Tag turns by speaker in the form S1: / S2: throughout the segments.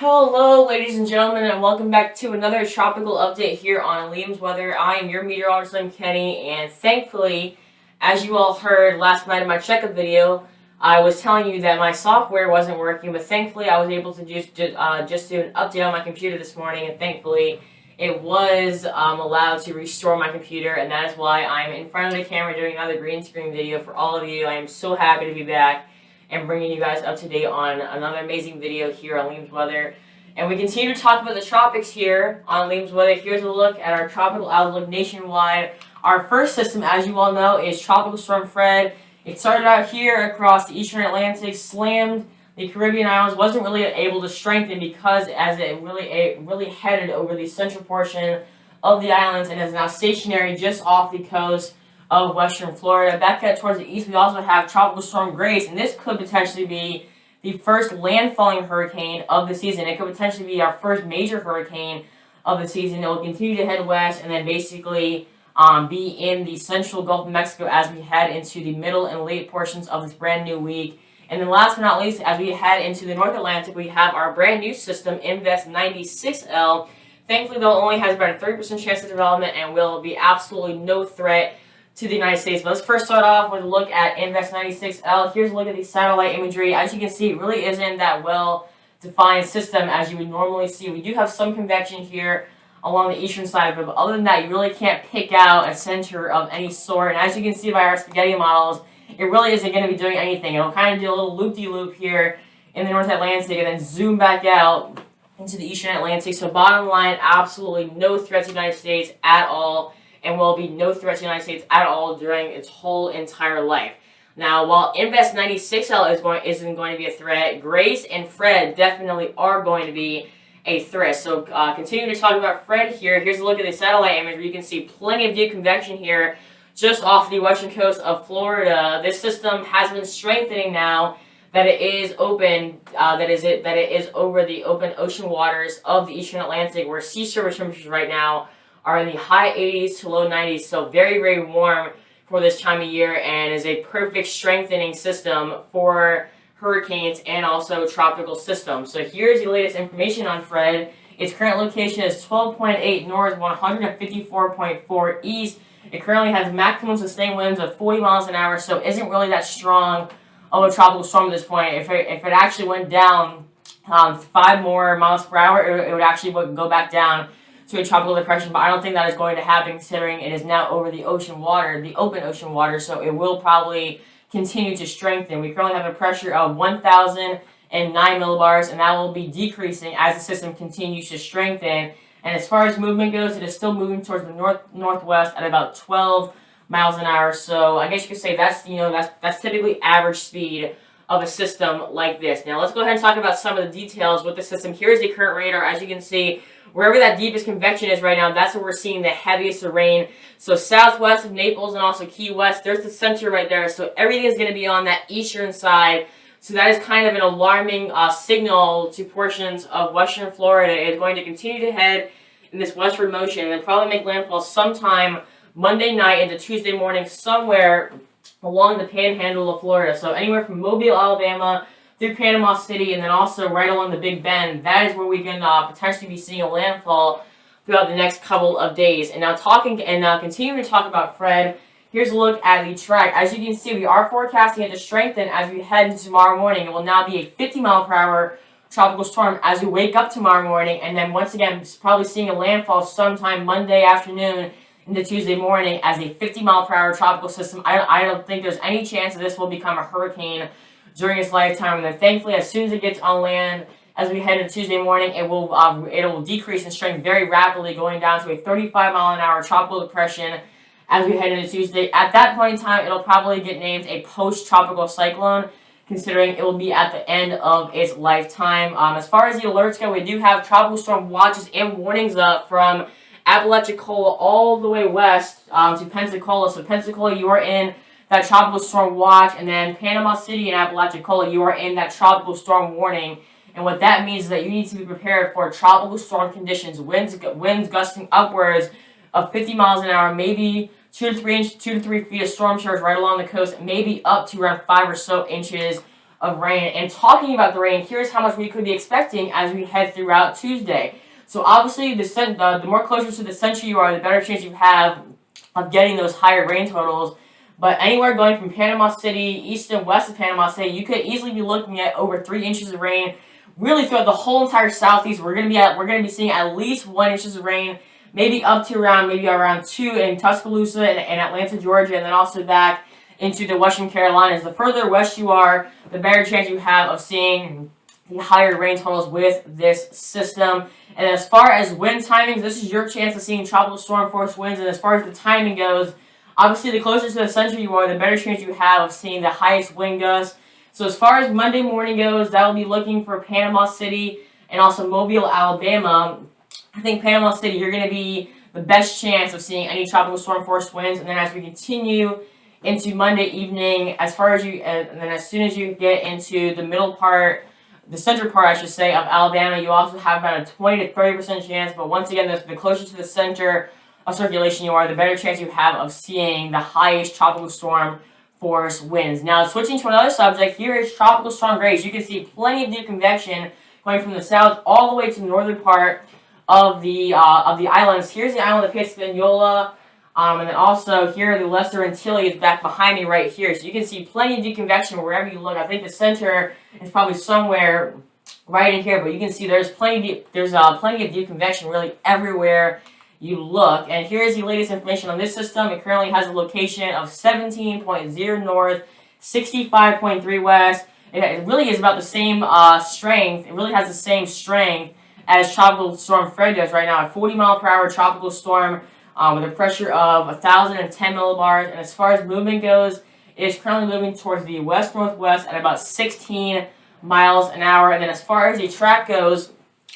S1: Hello, ladies and gentlemen, and welcome back to another tropical update here on Liam's Weather. I am your meteorologist, I'm Kenny, and thankfully, as you all heard last night in my checkup video, I was telling you that my software wasn't working, but thankfully I was able to just do an update on my computer this morning, and thankfully it was allowed to restore my computer, and that is why I'm in front of the camera doing another green screen video for all of you. I am so happy to be back and bringing you guys up to date on another amazing video here on Liam's Weather. And we continue to talk about the tropics here on Liam's Weather. Here's a look at our tropical outlook nationwide. Our first system, as you all know, is Tropical Storm Fred. It started out here across the eastern Atlantic, slammed the Caribbean islands, wasn't really able to strengthen because as it really headed over the central portion of the islands and is now stationary just off the coast of western Florida. Back out towards the east, we also have Tropical Storm Grace, and this could potentially be the first landfalling hurricane of the season. It could potentially be our first major hurricane of the season. It will continue to head west and then basically be in the central Gulf of Mexico as we head into the middle and late portions of this brand new week. And then last but not least, as we head into the North Atlantic, we have our brand new system, Invest 96L. Thankfully, though, it only has about a 30% chance of development and will be absolutely no threat to the United States. But let's first start off with a look at Invest 96L. Here's a look at the satellite imagery. As you can see, it really isn't that well-defined system as you would normally see. We do have some convection here along the eastern side of it, but other than that, you really can't pick out a center of any sort. And as you can see by our spaghetti models, it really isn't going to be doing anything. It'll kind of do a little loop-de-loop here in the North Atlantic and then zoom back out into the eastern Atlantic. So bottom line, absolutely no threat to the United States at all, and will be no threat to the United States at all during its whole entire life. Now, while Invest 96L isn't going to be a threat, Grace and Fred definitely are going to be a threat. So continuing to talk about Fred here, here's a look at the satellite image where you can see plenty of deep convection here just off the western coast of Florida. This system has been strengthening now that it is open, that it is over the open ocean waters of the eastern Atlantic, where sea surface temperatures right now are in the high 80s to low 90s, so very, very warm for this time of year, and is a perfect strengthening system for hurricanes and also tropical systems. So here's the latest information on Fred. Its current location is 12.8 north, 154.4 east. It currently has maximum sustained winds of 40 miles an hour, so isn't really that strong of a tropical storm at this point. If it actually went down 5 more miles per hour, it would actually go back down to a tropical depression, but I don't think that is going to happen considering it is now over the ocean water, the open ocean water, so it will probably continue to strengthen. We currently have a pressure of 1,009 millibars, and that will be decreasing as the system continues to strengthen. And as far as movement goes, it is still moving towards the northwest at about 12 miles an hour. So I guess you could say that's typically average speed of a system like this. Now let's go ahead and talk about some of the details with the system. Here's the current radar. As you can see, wherever that deepest convection is right now, that's where we're seeing the heaviest of rain. So southwest of Naples and also Key West, there's the center right there. So everything is going to be on that eastern side. So that is kind of an alarming signal to portions of western Florida. It is going to continue to head in this westward motion and then probably make landfall sometime Monday night into Tuesday morning somewhere along the panhandle of Florida. So anywhere from Mobile, Alabama, through Panama City, and then also right along the Big Bend. That is where we can potentially be seeing a landfall throughout the next couple of days. And now continuing to talk about Fred, here's a look at the track. As you can see, we are forecasting it to strengthen as we head into tomorrow morning. It will now be a 50 mile per hour tropical storm as we wake up tomorrow morning, and then once again, probably seeing a landfall sometime Monday afternoon into Tuesday morning as a 50 mile per hour tropical system. I don't think there's any chance that this will become a hurricane during its lifetime, and then thankfully as soon as it gets on land as we head into Tuesday morning, it will decrease in strength very rapidly, going down to a 35 mile an hour tropical depression as we head into Tuesday. At that point in time, it'll probably get named a post-tropical cyclone, considering it will be at the end of its lifetime. As far as the alerts go, we do have tropical storm watches and warnings up from Apalachicola all the way west to Pensacola. So Pensacola, you are in that tropical storm watch, and then Panama City and Apalachicola, you are in that tropical storm warning. And what that means is that you need to be prepared for tropical storm conditions, winds gusting upwards of 50 miles an hour, maybe 2 to 3 feet of storm surge right along the coast, maybe up to around 5 or so inches of rain. And talking about the rain, here's how much we could be expecting as we head throughout Tuesday. So obviously, the more closer to the center you are, the better chance you have of getting those higher rain totals. But anywhere going from Panama City, east and west of Panama City, you could easily be looking at over 3 inches of rain. Really throughout the whole entire southeast, we're gonna be seeing at least 1 inch of rain, maybe up to around 2 in Tuscaloosa and Atlanta, Georgia, and then also back into the Western Carolinas. The further west you are, the better chance you have of seeing the higher rain totals with this system. And as far as wind timings, this is your chance of seeing tropical storm force winds. And as far as the timing goes, obviously the closer to the center you are, the better chance you have of seeing the highest wind gusts. So as far as Monday morning goes, that will be looking for Panama City and also Mobile, Alabama. I think Panama City, you're going to be the best chance of seeing any tropical storm force winds. And then as we continue into Monday evening, as soon as you get into the middle part, the center part, I should say, of Alabama, you also have about a 20 to 30% chance. But once again, the closer to the center of circulation you are, the better chance you have of seeing the highest tropical storm force winds. Now, switching to another subject, here is tropical storm rays. You can see plenty of deep convection going from the south all the way to the northern part of the islands. Here's the island of Hispaniola, and then also here are the Lesser Antilles back behind me right here. So you can see plenty of deep convection wherever you look. I think the center is probably somewhere right in here, but you can see there's plenty of deep convection really everywhere you look. And here is the latest information on this system. It currently has a location of 17.0 north, 65.3 west. It really is about the same strength. It really has the same strength as Tropical Storm Fred does right now. A 40-mile-per-hour tropical storm with a pressure of 1,010 millibars. And as far as movement goes, it is currently moving towards the west-northwest at about 16 miles an hour. And then as far as the track goes,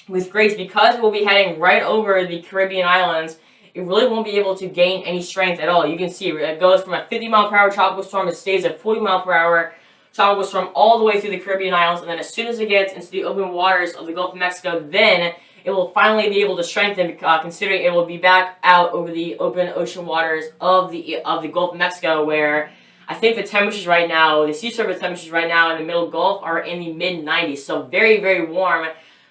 S1: with Grace, because we'll be heading right over the Caribbean islands, it really won't be able to gain any strength at all. You can see it goes from a 50-mile-per-hour tropical storm, it stays at 40-mile-per-hour tropical storm all the way through the Caribbean islands, and then as soon as it gets into the open waters of the Gulf of Mexico, then it will finally be able to strengthen, considering it will be back out over the open ocean waters of the Gulf of Mexico, where I think the temperatures right now, the sea surface temperatures right now in the middle Gulf are in the mid-90s, so very, very warm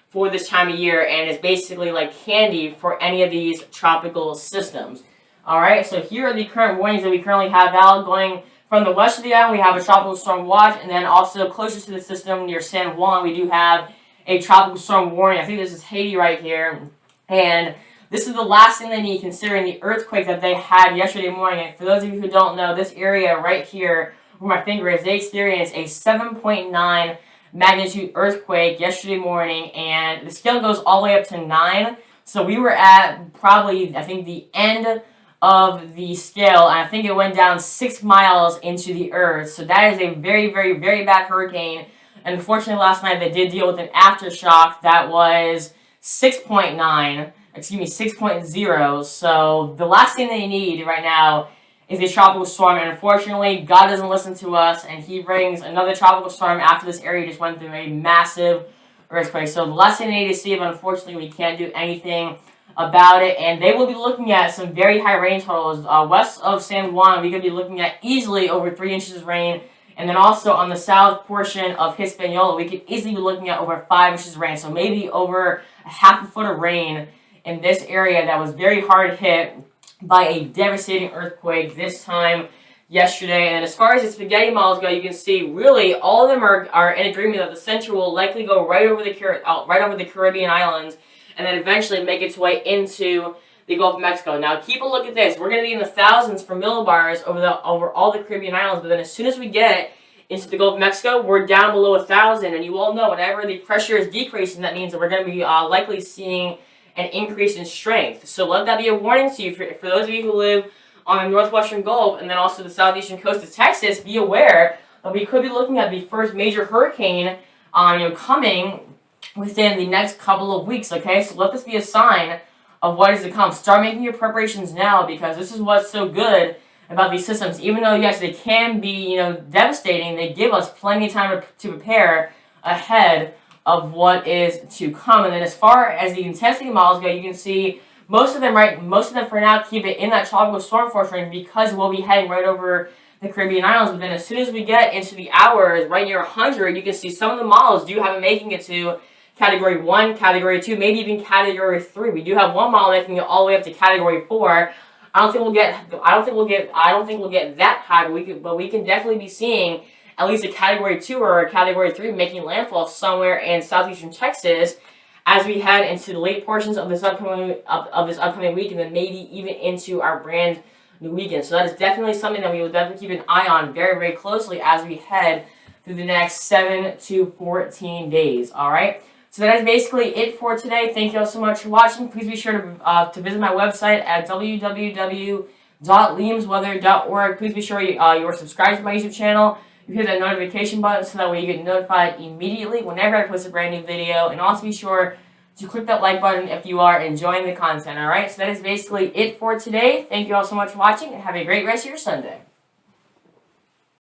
S1: for this time of year, and it's basically like candy for any of these tropical systems. Alright, so here are the current warnings that we currently have out. Going from the west of the island, we have a tropical storm watch, and then also closer to the system near San Juan, we do have a tropical storm warning. I think this is Haiti right here, and this is the last thing they need considering the earthquake that they had yesterday morning. And for those of you who don't know, this area right here where my finger is, they experienced a 7.9 magnitude earthquake yesterday morning, and the scale goes all the way up to 9. So we were at probably, I think, the end of the scale, and I think it went down 6 miles into the earth. So that is a very, very, very bad hurricane. And unfortunately, last night they did deal with an aftershock that was 6.0. So the last thing they need right now is a tropical storm, and unfortunately, God doesn't listen to us, and He brings another tropical storm after this area just went through a massive earthquake. So the last thing they need to see, but unfortunately, we can't do anything about it, and they will be looking at some very high rain totals. West of San Juan, we could be looking at easily over 3 inches of rain, and then also on the south portion of Hispaniola, we could easily be looking at over 5 inches of rain, so maybe over a half a foot of rain in this area that was very hard hit by a devastating earthquake this time yesterday. And as far as the spaghetti models go, you can see really all of them are in agreement that the center will likely go right over the Caribbean islands and then eventually make its way into the Gulf of Mexico. Now keep a look at this. We're going to be in the thousands for millibars over all the Caribbean islands, but then as soon as we get into the Gulf of Mexico, we're down below 1,000. And you all know whenever the pressure is decreasing, that means that we're going to be likely seeing an increase in strength. So let that be a warning to you for those of you who live on the northwestern Gulf and then also the southeastern coast of Texas. Be aware that we could be looking at the first major hurricane coming within the next couple of weeks. Okay, so let this be a sign of what is to come. Start making your preparations now, because this is what's so good about these systems. Even though yes, they can be devastating, they give us plenty of time to prepare ahead of what is to come. And then as far as the intensity models go, you can see most of them for now keep it in that tropical storm force range, because we'll be heading right over the Caribbean Islands. But then as soon as we get into the hours right near 100, you can see some of the models do have it making it to Category 1, Category 2, maybe even Category 3. We do have one model making it all the way up to Category 4. I don't think we'll get that high, but we can definitely be seeing at least a Category 2 or a Category 3 making landfall somewhere in southeastern Texas as we head into the late portions of this upcoming week, and then maybe even into our brand new weekend. So that is definitely something that we will definitely keep an eye on very, very closely as we head through the next 7 to 14 days. All right. So that is basically it for today. Thank you all so much for watching. Please be sure to visit my website at www.liamsweather.org. Please be sure you are subscribed to my YouTube channel. You hit that notification button so that way you get notified immediately whenever I post a brand new video. And also be sure to click that like button if you are enjoying the content. Alright, so that is basically it for today. Thank you all so much for watching and have a great rest of your Sunday.